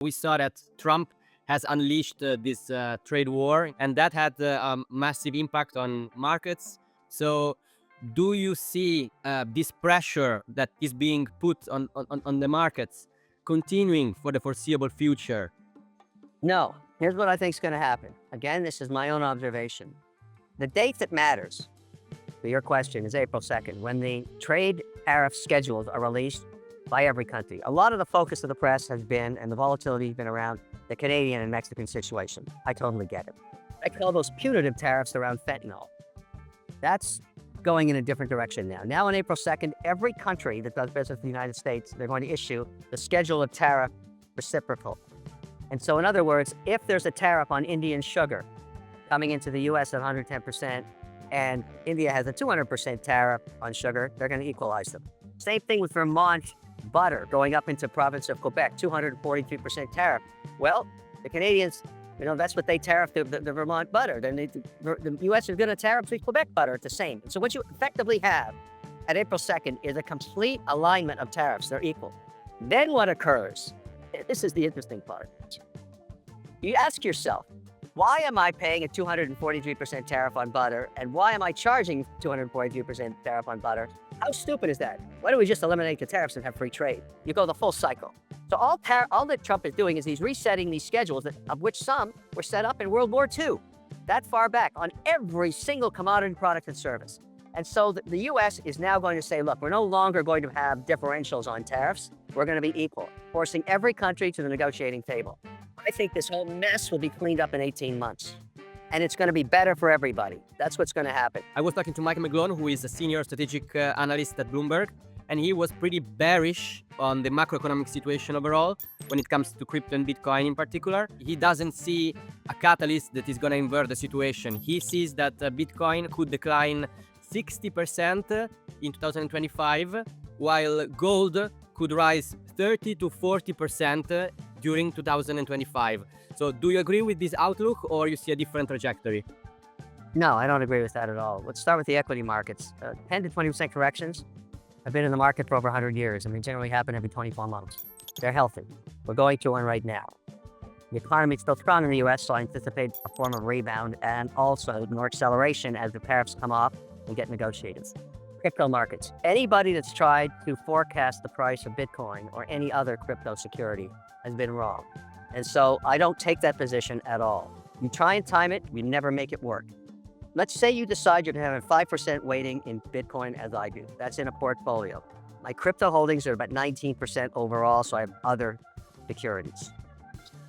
We saw that Trump has unleashed this trade war, and that had a massive impact on markets. So, do you see this pressure that is being put on the markets continuing for the foreseeable future? No. Here's what I think is going to happen. Again, this is my own observation. The date that matters for your question is April 2nd, when the trade tariff schedules are released by every country. A lot of the focus of the press has been, and the volatility has been around the Canadian and Mexican situation. I totally get it. I call those punitive tariffs around fentanyl. That's going in a different direction now. Now on April 2nd, every country that does business with the United States, they're going to issue the schedule of tariff reciprocal. And so in other words, if there's a tariff on Indian sugar coming into the US at 110%, and India has a 200% tariff on sugar, they're going to equalize them. Same thing with Vermont butter going up into province of Quebec, 243% tariff. Well, the Canadians, that's what they tariff the Vermont butter. Then the US is going to tariff the Quebec butter at the same. So what you effectively have at April 2nd is a complete alignment of tariffs. They're equal. Then what occurs? This is the interesting part. You ask yourself, why am I paying a 243% tariff on butter, and why am I charging 243% tariff on butter? How stupid is that? Why don't we just eliminate the tariffs and have free trade? You go the full cycle. So all that Trump is doing is he's resetting these schedules, of which some were set up in World War II, that far back, on every single commodity, product, and service. And so the U.S. is now going to say, look, we're no longer going to have differentials on tariffs. We're going to be equal, forcing every country to the negotiating table. I think this whole mess will be cleaned up in 18 months. And it's going to be better for everybody. That's what's going to happen. I was talking to Mike McGlone, who is a senior strategic analyst at Bloomberg, and he was pretty bearish on the macroeconomic situation overall when it comes to crypto and Bitcoin in particular. He doesn't see a catalyst that is going to invert the situation. He sees that Bitcoin could decline 60% in 2025, while gold could rise 30 to 40% during 2025. So do you agree with this outlook, or you see a different trajectory? No, I don't agree with that at all. Let's start with the equity markets. 10 to 20% corrections have been in the market for over 100 years. I mean, generally happen every 24 months. They're healthy. We're going through one right now. The economy is still strong in the US, so I anticipate a form of rebound and also more acceleration as the tariffs come off and get negotiated. Crypto markets. Anybody that's tried to forecast the price of Bitcoin or any other crypto security has been wrong. And so I don't take that position at all. You try and time it, you never make it work. Let's say you decide you're going to have a 5% weighting in Bitcoin, as I do. That's in a portfolio. My crypto holdings are about 19% overall, so I have other securities.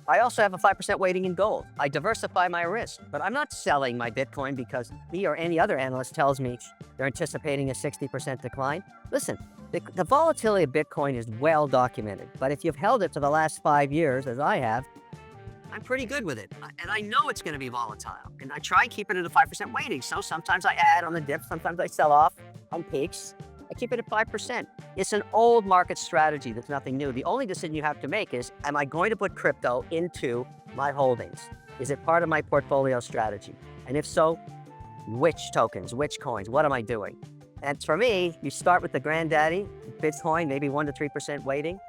I also have a 5% weighting in gold. I diversify my risk, but I'm not selling my Bitcoin because me or any other analyst tells me they're anticipating a 60% decline. Listen, the volatility of Bitcoin is well documented, but if you've held it for the last 5 years, as I have, I'm pretty good with it. And I know it's going to be volatile. And I try and keep it at a 5% weighting. So sometimes I add on the dip, sometimes I sell off on peaks. I keep it at 5%. It's an old market strategy. That's nothing new. The only decision you have to make is, am I going to put crypto into my holdings? Is it part of my portfolio strategy? And if so, which tokens, which coins, what am I doing? And for me, you start with the granddaddy, Bitcoin, maybe 1 to 3% weighting,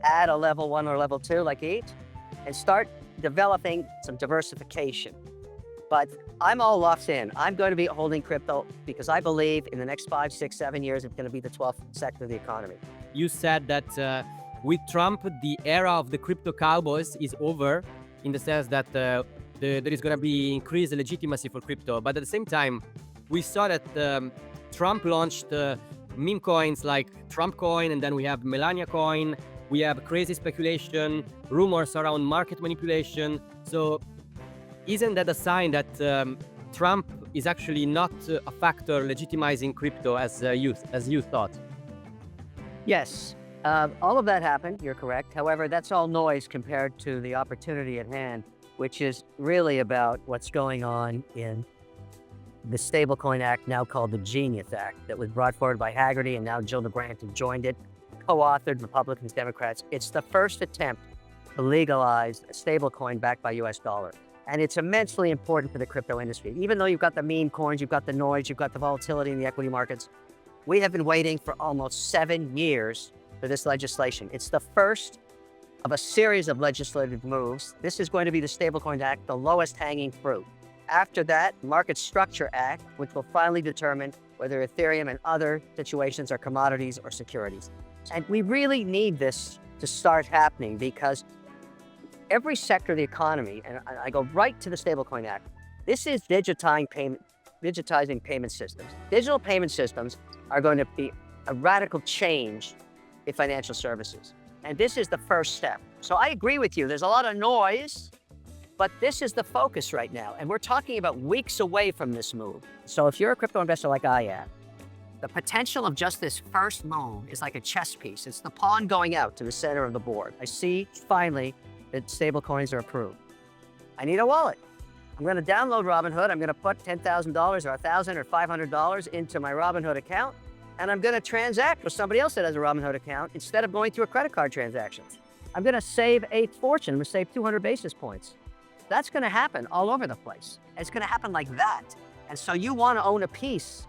add a level 1 or level 2 like each, and start developing some diversification. But I'm all locked in. I'm going to be holding crypto because I believe in the next 5, 6, 7 years, it's going to be the 12th sector of the economy. You said that with Trump, the era of the crypto cowboys is over, in the sense that there is going to be increased legitimacy for crypto. But at the same time, we saw that Trump launched meme coins like Trump coin, and then we have Melania coin. We have crazy speculation, rumors around market manipulation. So isn't that a sign that Trump is actually not a factor legitimizing crypto as you thought? Yes, all of that happened, you're correct. However, that's all noise compared to the opportunity at hand, which is really about what's going on in the Stablecoin Act, now called the Genius Act, that was brought forward by Haggerty, and now Jill DeBrandt has joined it, co-authored, Republicans, Democrats. It's the first attempt to legalize a stablecoin backed by US dollar. And it's immensely important for the crypto industry. Even though you've got the meme coins, you've got the noise, you've got the volatility in the equity markets, we have been waiting for almost 7 years for this legislation. It's the first of a series of legislative moves. This is going to be the Stablecoin Act, the lowest hanging fruit. After that, Market Structure Act, which will finally determine whether Ethereum and other situations are commodities or securities. And we really need this to start happening because every sector of the economy, and I go right to the Stablecoin Act, this is digitizing payment systems. Digital payment systems are going to be a radical change in financial services. And this is the first step. So I agree with you. There's a lot of noise, but this is the focus right now. And we're talking about weeks away from this move. So if you're a crypto investor like I am, the potential of just this first move is like a chess piece. It's the pawn going out to the center of the board. I see finally that stablecoins are approved. I need a wallet. I'm going to download Robinhood. I'm going to put $10,000 or $1,000 or $500 into my Robinhood account, and I'm going to transact with somebody else that has a Robinhood account instead of going through a credit card transaction. I'm going to save a fortune. I'm going to save 200 basis points. That's going to happen all over the place. It's going to happen like that. And so you want to own a piece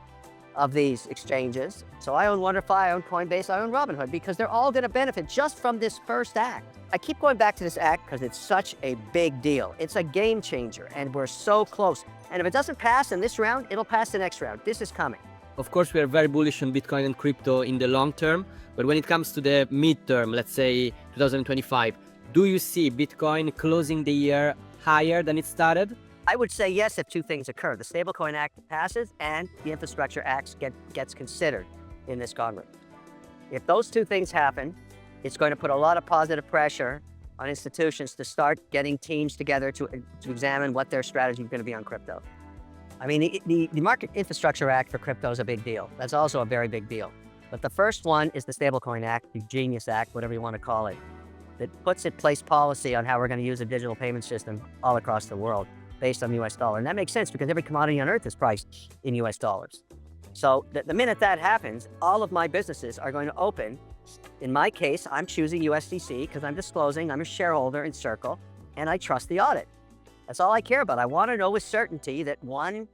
of these exchanges. So I own WonderFi, I own Coinbase, I own Robinhood, because they're all going to benefit just from this first act. I keep going back to this act because it's such a big deal. It's a game changer, and we're so close. And if it doesn't pass in this round, it'll pass the next round. This is coming. Of course, we are very bullish on Bitcoin and crypto in the long term, but when it comes to the midterm, let's say 2025, do you see Bitcoin closing the year higher than it started? I would say yes if two things occur. The Stablecoin Act passes and the Infrastructure Act gets considered in this Congress. If those two things happen, it's going to put a lot of positive pressure on institutions to start getting teams together to examine what their strategy is going to be on crypto. I mean, the Market Infrastructure Act for crypto is a big deal. That's also a very big deal. But the first one is the Stablecoin Act, the Genius Act, whatever you want to call it, that puts in place policy on how we're going to use a digital payment system all across the world based on the US dollar. And that makes sense because every commodity on earth is priced in US dollars. So the minute that happens, all of my businesses are going to open. In my case, I'm choosing USDC because I'm disclosing, I'm a shareholder in Circle, and I trust the audit. That's all I care about. I want to know with certainty that one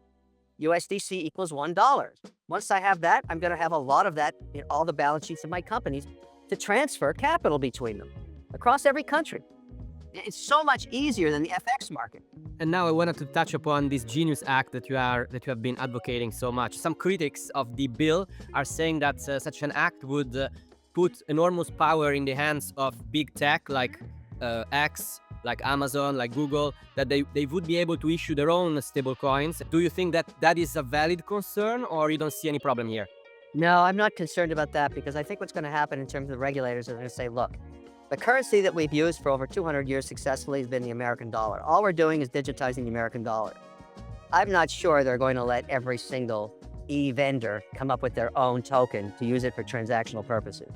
USDC equals $1. Once I have that, I'm going to have a lot of that in all the balance sheets of my companies to transfer capital between them across every country. It's so much easier than the FX market. And now I wanted to touch upon this Genius Act that you have been advocating so much. Some critics of the bill are saying that such an act would put enormous power in the hands of big tech like X, like Amazon, like Google, that they would be able to issue their own stable coins. Do you think that that is a valid concern, or you don't see any problem here? No, I'm not concerned about that because I think what's going to happen in terms of the regulators is they're going to say, look, the currency that we've used for over 200 years successfully has been the American dollar. All we're doing is digitizing the American dollar. I'm not sure they're going to let every single e-vendor come up with their own token to use it for transactional purposes.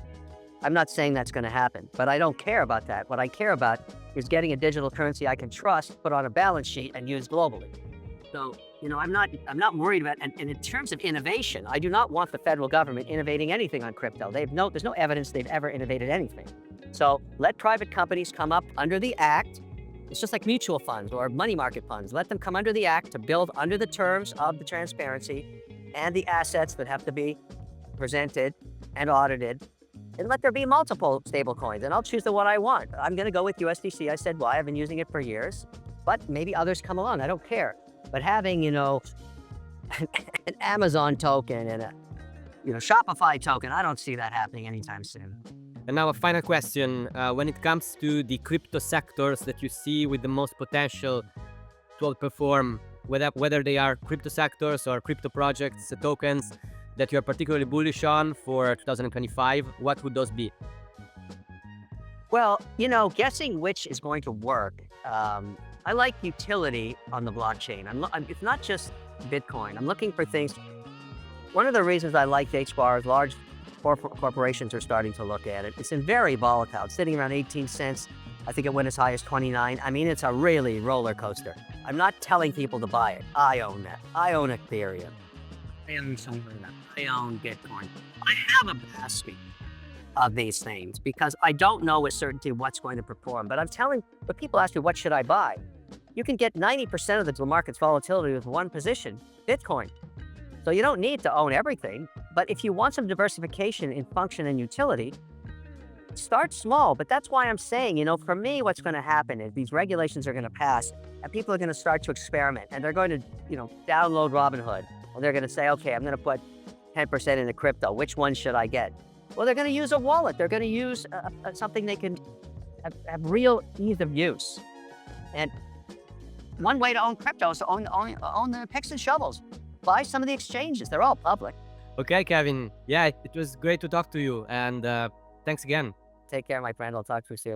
I'm not saying that's going to happen, but I don't care about that. What I care about is getting a digital currency I can trust, put on a balance sheet, and use globally. So, I'm not worried about, and in terms of innovation, I do not want the federal government innovating anything on crypto. There's no evidence they've ever innovated anything. So let private companies come up under the act. It's just like mutual funds or money market funds. Let them come under the act to build under the terms of the transparency and the assets that have to be presented and audited. And let there be multiple stable coins, and I'll choose the one I want. I'm going to go with USDC. I said why. I've been using it for years, but maybe others come along. I don't care. But having, an Amazon token and a, Shopify token, I don't see that happening anytime soon. And now a final question. When it comes to the crypto sectors that you see with the most potential to outperform, whether they are crypto sectors or crypto projects, tokens that you are particularly bullish on for 2025, what would those be? Well, guessing which is going to work, I like utility on the blockchain. It's not just Bitcoin. I'm looking for things. One of the reasons I like HBAR is large corporations are starting to look at it. It's been very volatile. It's sitting around 18 cents. I think it went as high as 29. I mean, it's a really roller coaster. I'm not telling people to buy it. I own that. I own Ethereum. I own Solana. I own Bitcoin. I have a basket of these things because I don't know with certainty what's going to perform. But but people ask me, what should I buy? You can get 90% of the market's volatility with one position, Bitcoin. So you don't need to own everything, but if you want some diversification in function and utility, Start small, but that's why I'm saying, for me, what's going to happen is these regulations are going to pass and people are going to start to experiment and they're going to, download Robinhood. Or they're going to say, okay, I'm going to put 10% into crypto. Which one should I get? Well, they're going to use a wallet. They're going to use something they can have real ease of use. And one way to own crypto is to own the picks and shovels. Buy some of the exchanges. They're all public. Okay, Kevin. Yeah, it was great to talk to you, and thanks again. Take care, my friend. I'll talk to you soon.